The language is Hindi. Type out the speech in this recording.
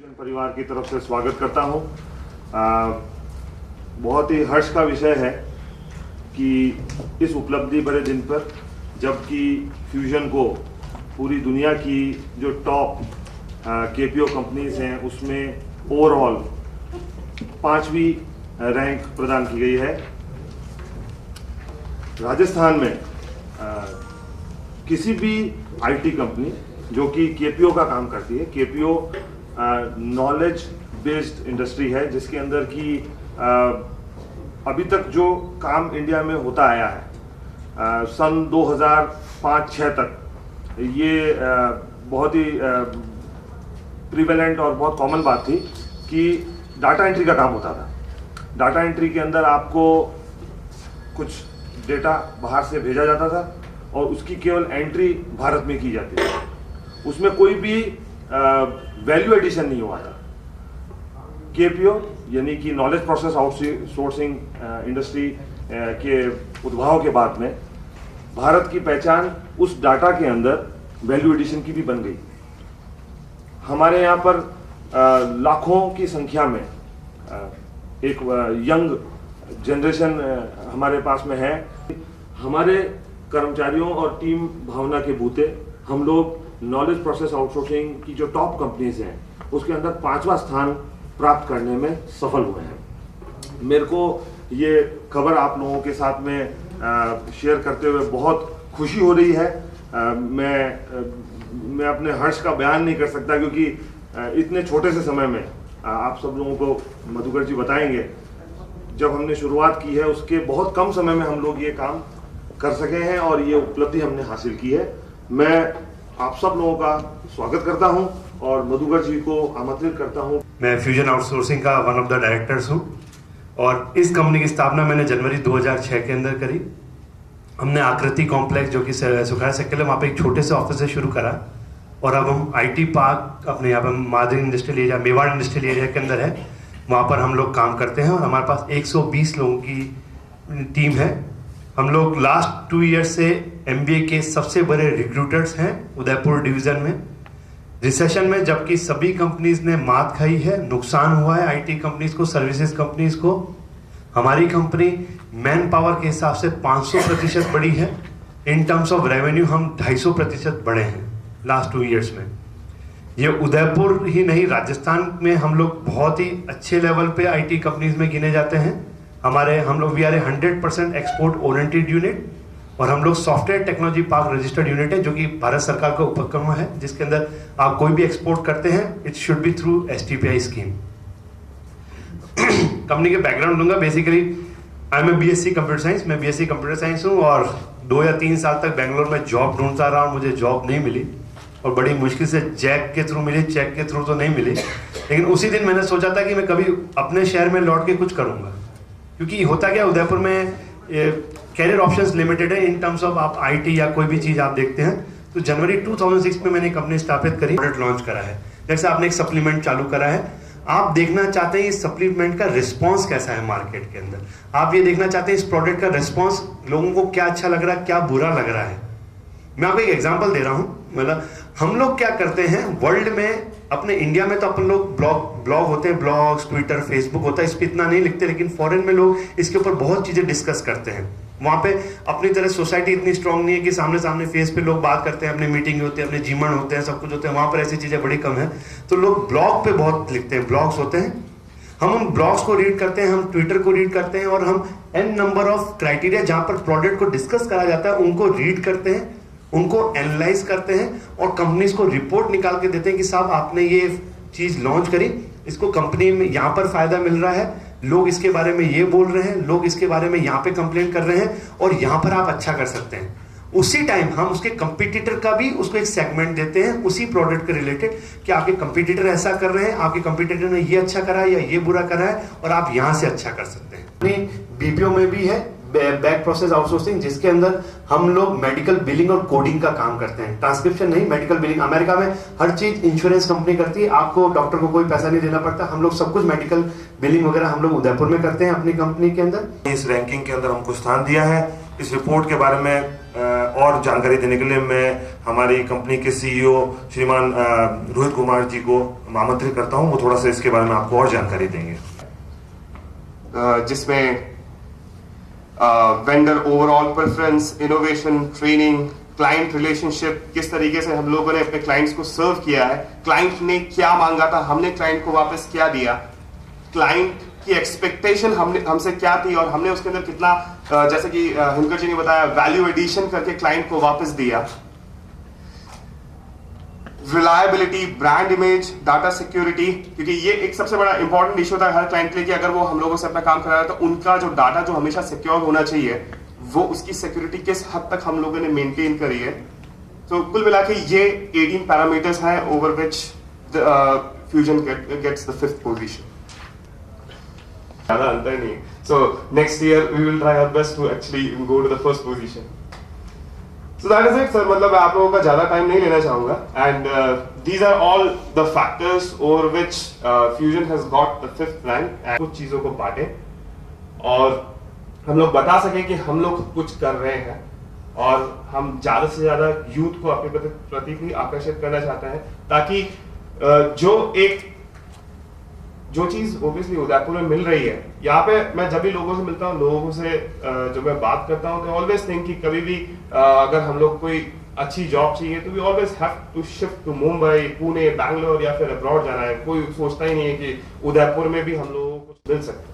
परिवार की तरफ से स्वागत करता हूं। बहुत ही हर्ष का विषय है कि इस उपलब्धि भरे दिन पर जबकि फ्यूजन को पूरी दुनिया की जो टॉप केपीओ कंपनीज हैं उसमें ओवरऑल 5वीं रैंक प्रदान की गई है। राजस्थान में किसी भी आईटी कंपनी जो कि केपीओ का काम करती है, केपीओ नॉलेज बेस्ड इंडस्ट्री है जिसके अंदर की अभी तक जो काम इंडिया में होता आया है सन 2005-06 तक ये बहुत ही प्रिवेलेंट और बहुत कॉमन बात थी कि डाटा एंट्री का काम होता था। डाटा एंट्री के अंदर आपको कुछ डेटा बाहर से भेजा जाता था और उसकी केवल एंट्री भारत में की जाती थी, उसमें कोई भी वैल्यू एडिशन नहीं हुआ था। केपीओ यानी कि नॉलेज प्रोसेस आउटसोर्सिंग इंडस्ट्री के उद्भव के बाद में भारत की पहचान उस डाटा के अंदर वैल्यू एडिशन की भी बन गई। हमारे यहाँ पर लाखों की संख्या में एक यंग जनरेशन हमारे पास में है। हमारे कर्मचारियों और टीम भावना के बूते हम लोग नॉलेज प्रोसेस आउटसोर्सिंग की जो टॉप कंपनीज हैं उसके अंदर 5वां स्थान प्राप्त करने में सफल हुए हैं। मेरे को ये खबर आप लोगों के साथ में शेयर करते हुए बहुत खुशी हो रही है। मैं अपने हर्ष का बयान नहीं कर सकता क्योंकि इतने छोटे से समय में आप सब लोगों को मधुकर जी बताएंगे, जब हमने शुरुआत की है उसके बहुत कम समय में हम लोग ये काम कर सके हैं और ये उपलब्धि हमने हासिल की है। मैं आप सब लोगों का स्वागत करता हूं और मधुकर जी को आमंत्रित करता हूं। मैं फ्यूजन आउटसोर्सिंग का वन ऑफ द डायरेक्टर्स हूं और इस कंपनी की स्थापना मैंने जनवरी 2006 के अंदर करी। हमने आकृति कॉम्प्लेक्स जो कि सुखाया सर्कल है वहाँ पे एक छोटे से ऑफिस से शुरू करा और अब हम आईटी पार्क अपने यहाँ पर Madri industrial area, Mewar industrial area के अंदर है, वहाँ पर हम लोग काम करते हैं और हमारे पास 120 लोगों की टीम है। हम लोग लास्ट 2 ईयर से एमबीए के सबसे बड़े रिक्रूटर्स हैं उदयपुर डिवीजन में। रिसेशन में जबकि सभी कंपनीज ने मात खाई है, नुकसान हुआ है आईटी कंपनीज को, सर्विसेज कंपनीज को, हमारी कंपनी मैन पावर के हिसाब से 500% बढ़ी है। इन टर्म्स ऑफ रेवेन्यू हम 250% बढ़े हैं लास्ट 2 ईयर्स में। ये उदयपुर ही नहीं, राजस्थान में हम लोग बहुत ही अच्छे लेवल पे आईटी कंपनीज में गिने जाते हैं। हम लोग we are 100% export oriented unit और हम लोग software technology park registered unit है जो कि भारत सरकार का उपक्रम है जिसके अंदर आप कोई भी एक्सपोर्ट करते हैं it should be through STPI scheme. Company के बैकग्राउंड दूंगा। Basically I am a BSc computer science, मैं BSc कंप्यूटर साइंस हूँ और 2 या 3 साल तक बेंगलोर में जॉब ढूंढता रहा और मुझे जॉब नहीं मिली और बड़ी मुश्किल से जैक के थ्रू मिली, चेक के थ्रू तो नहीं मिली। लेकिन उसी दिन मैंने सोचा था कि मैं कभी अपने शहर में लौट के कुछ करूँगा, क्योंकि होता क्या उदयपुर में कैरियर ऑप्शंस लिमिटेड है इन टर्म्स ऑफ आप आईटी या कोई भी चीज़ आप देखते हैं। तो जनवरी 2006 में मैंने कंपनी स्थापित करी, प्रोडक्ट लॉन्च करा है। जैसे आपने एक सप्लीमेंट चालू करा है, आप देखना चाहते हैं इस सप्लीमेंट का रिस्पांस कैसा है मार्केट के अंदर, आप ये देखना चाहते हैं इस प्रोडक्ट का रिस्पांस लोगों को क्या अच्छा लग रहा है, क्या बुरा लग रहा है। मैं आपको एक एग्जांपल दे रहा हूं। मतलब हम लोग क्या करते हैं वर्ल्ड में, अपने इंडिया में तो अपन लोग ब्लॉग होते हैं, ब्लॉग्स, ट्विटर, फेसबुक होता है, इस पर इतना नहीं लिखते, लेकिन फॉरेन में लोग इसके ऊपर बहुत चीजें डिस्कस करते हैं। वहाँ पे अपनी तरह सोसाइटी इतनी स्ट्रांग नहीं है कि सामने सामने फेस पे लोग बात करते हैं, अपने मीटिंग होते हैं, अपने जीवन होते हैं, सब कुछ होते हैं। वहाँ पर ऐसी चीजें बड़ी कम है, तो लोग ब्लॉग पे बहुत लिखते हैं, ब्लॉग्स होते हैं। हम उन ब्लॉग्स को रीड करते हैं, हम ट्विटर को रीड करते हैं और हम n नंबर ऑफ क्राइटेरिया जहाँ पर प्रोडक्ट को डिस्कस करा जाता है उनको रीड करते हैं, उनको एनालाइज करते हैं और कंपनीज को रिपोर्ट निकाल के देते हैं कि साहब आपने ये चीज लॉन्च करी, इसको कंपनी में यहाँ पर फायदा मिल रहा है, लोग इसके बारे में ये बोल रहे हैं, लोग इसके बारे में यहाँ पे कंप्लेंट कर रहे हैं और यहाँ पर आप अच्छा कर सकते हैं। उसी टाइम हम उसके कंपटीटर का भी उसको एक सेगमेंट देते हैं उसी प्रोडक्ट के रिलेटेड कि आपके कंपटीटर ऐसा कर रहे हैं, आपके कंपटीटर ने ये अच्छा करा है या ये बुरा करा है और आप यहाँ से अच्छा कर सकते हैं। बीपीओ में भी है बैक प्रोसेस आउटसोर्सिंग, जिसके अंदर हम लोग मेडिकल बिलिंग और कोडिंग का काम करते हैं, ट्रांसक्रिप्शन नहीं, मेडिकल बिलिंग। अमेरिका में हर चीज इंश्योरेंस कंपनी करती है, आपको डॉक्टर को कोई पैसा नहीं देना पड़ता। हम लोग सब कुछ मेडिकल बिलिंग वगैरह हम लोग उदयपुर में करते हैं अपनी कंपनी के अंदर। इस रैंकिंग के अंदर हमको स्थान दिया है इस रिपोर्ट के बारे में और जानकारी देने के लिए मैं हमारी कंपनी के सीईओ श्रीमान रोहित कुमार जी को आमंत्रित करता हूं। वो थोड़ा सा इसके बारे में आपको और जानकारी देंगे, जिसमें vendor overall preference, innovation, training, client relationship, किस तरीके से हम लोगों ने अपने क्लाइंट्स को सर्व किया है, क्लाइंट ने क्या मांगा था, हमने क्लाइंट को वापस क्या दिया, क्लाइंट की एक्सपेक्टेशन हमसे क्या थी और हमने उसके अंदर कितना, जैसे कि हिंदकर जी ने बताया, वैल्यू एडिशन करके क्लाइंट को वापस दिया। Reliability, brand image, data security, क्योंकि ये एक सबसे बड़ा इंपॉर्टेंट इशू होता है हर क्लाइंट के लिए कि अगर वो हम लोगों से अपना काम करा रहा है तो उनका जो डाटा जो हमेशा सिक्योर होना चाहिए, वो उसकी सिक्योरिटी किस हद तक हम लोगों ने मेंटेन करी है। तो कुल मिला के ये 18 पैरामीटर्स हैं over which fusion gets the 5th position. ज़्यादा अंतर नहीं, so next year we will try our best to actually go to the 1st position. So that is it, sir. मतलब मैं आप लोगों का ज़्यादा टाइम नहीं लेना चाहूँगा, and these are all the factors over which Fusion has got the 5th rank. And कुछ चीज़ों को बांटे और हम लोग बता सकें कि हम लोग कुछ कर रहे हैं और हम ज़्यादा से ज़्यादा यूथ को अपने प्रति भी आकर्षित करना चाहते हैं, ताकि जो चीज़ ओब्वियसली उदयपुर में मिल रही है, यहाँ पे मैं जब भी लोगों से मिलता हूँ, लोगों से जब मैं बात करता हूँ, तो ऑलवेज थिंक कि कभी भी अगर हम लोग कोई अच्छी जॉब चाहिए तो we always have to shift to Mumbai, Pune, Bangalore या फिर अब्रॉड जाना है। कोई सोचता ही नहीं है कि उदयपुर में भी हम लोगों को कुछ मिल सकता है।